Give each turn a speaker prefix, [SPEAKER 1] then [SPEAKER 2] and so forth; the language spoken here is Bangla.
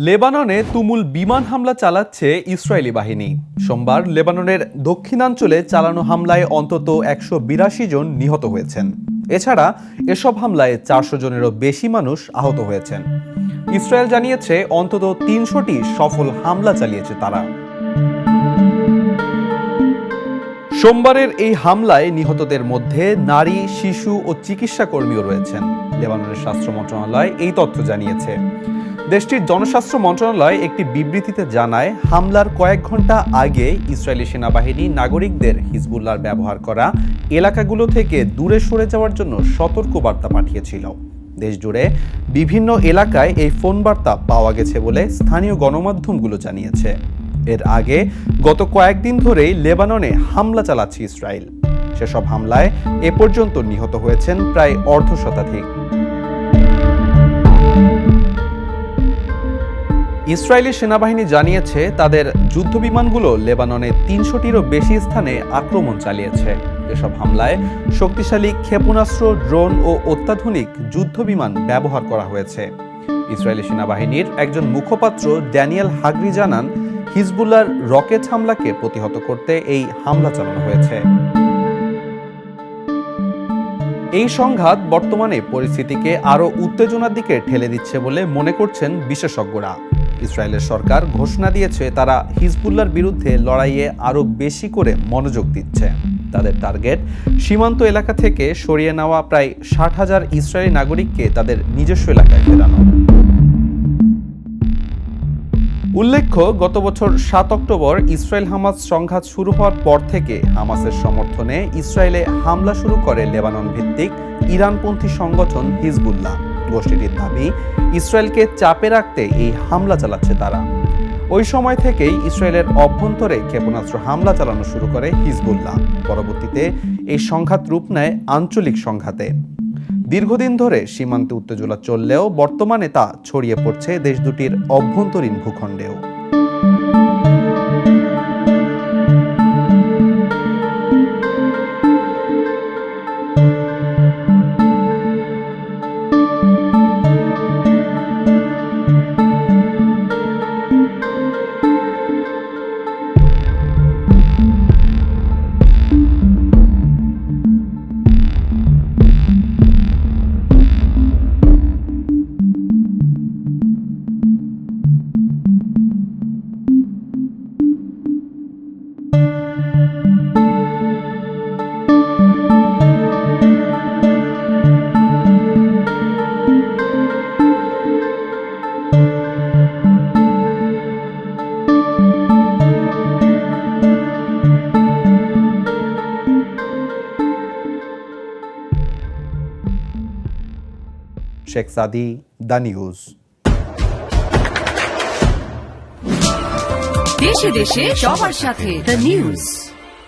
[SPEAKER 1] লেবাননে তুমুল বিমান হামলা চালাচ্ছে ইসরায়েলি বাহিনী। সোমবার লেবাননের দক্ষিণাঞ্চলে চালানো হামলায় অন্তত 182 জন নিহত হয়েছেন। এছাড়া এসব হামলায় 400 জনেরও বেশি মানুষ আহত হয়েছেন। ইসরায়েল জানিয়েছে অন্তত 300টি সফল হামলা চালিয়েছে তারা। সোমবারের এই হামলায় নিহতদের মধ্যে নারী, শিশু ও চিকিৎসা কর্মীও রয়েছেন। লেবাননের স্বাস্থ্য মন্ত্রণালয় এই তথ্য জানিয়েছে। দেশটির জনস্বাস্থ্য মন্ত্রণালয় একটি বিবৃতিতে জানায়, হামলার কয়েক ঘন্টা আগে ইসরায়েলি সেনাবাহিনী নাগরিকদের হিজবুল্লাহর ব্যবহার করা এলাকাগুলো থেকে দূরে সরে যাওয়ার জন্য সতর্ক বার্তা পাঠিয়েছিল। দেশজুড়ে বিভিন্ন এলাকায় এই ফোন বার্তা পাওয়া গেছে বলে স্থানীয় গণমাধ্যমগুলো জানিয়েছে। এর আগে গত কয়েকদিন ধরেই লেবাননে হামলা চালাচ্ছে ইসরায়েল। সেসব হামলায় এ পর্যন্ত নিহত হয়েছেন প্রায় অর্ধশতাধিক। ইসরায়েলি সেনাবাহিনী জানিয়েছে তাদের যুদ্ধবিমানগুলো লেবাননে 300টিরও বেশি স্থানে আক্রমণ চালিয়েছে। এসব হামলায় শক্তিশালী ক্ষেপণাস্ত্র, ড্রোন ও অত্যাধুনিক যুদ্ধবিমান ব্যবহার করা হয়েছে। ইসরায়েলি সেনাবাহিনীর একজন মুখপাত্র ড্যানিয়েল হাগরি জানান, হিজবুল্লাহর রকেট হামলাকে প্রতিহত করতে এই হামলা চালানো হয়েছে। এই সংঘাত বর্তমানে পরিস্থিতিকে আরও উত্তেজনার দিকে ঠেলে দিচ্ছে বলে মনে করছেন বিশেষজ্ঞরা। ইসরায়েলের সরকার ঘোষণা দিয়েছে তারা হিজবুল্লাহর বিরুদ্ধে লড়াইয়ে আরও বেশি করে মনোযোগ দিচ্ছে। তাদের টার্গেট সীমান্ত এলাকা থেকে সরিয়ে নেওয়া প্রায় 60,000 ইসরায়েলি নাগরিককে তাদের নিজস্ব এলাকায় ফেরানো। উল্লেখ্য, গত বছর 7 অক্টোবর ইসরায়েল হামাস সংঘাত শুরু হওয়ার পর থেকে হামাসের সমর্থনে ইসরায়েলে হামলা শুরু করে লেবানন ভিত্তিক ইরানপন্থী সংগঠন হিজবুল্লাহ। গোষ্ঠীটির দাবি, ইসরায়েলকে চাপে রাখতে এই হামলা চালাচ্ছে তারা। ওই সময় থেকেই ইসরায়েলের অভ্যন্তরে ক্ষেপণাস্ত্র হামলা চালানো শুরু করে হিজবুল্লাহ। পরবর্তীতে এই সংঘাত রূপ নেয় আঞ্চলিক সংঘাতে। দীর্ঘদিন ধরে সীমান্তে উত্তেজনা চললেও বর্তমানে তা ছড়িয়ে পড়ছে দেশ দুটির অভ্যন্তরীণ ভূখণ্ডেও। শেখ সাদি, দ্য নিউজ।
[SPEAKER 2] দেশে দেশে সবার সাথে দ্য নিউজ।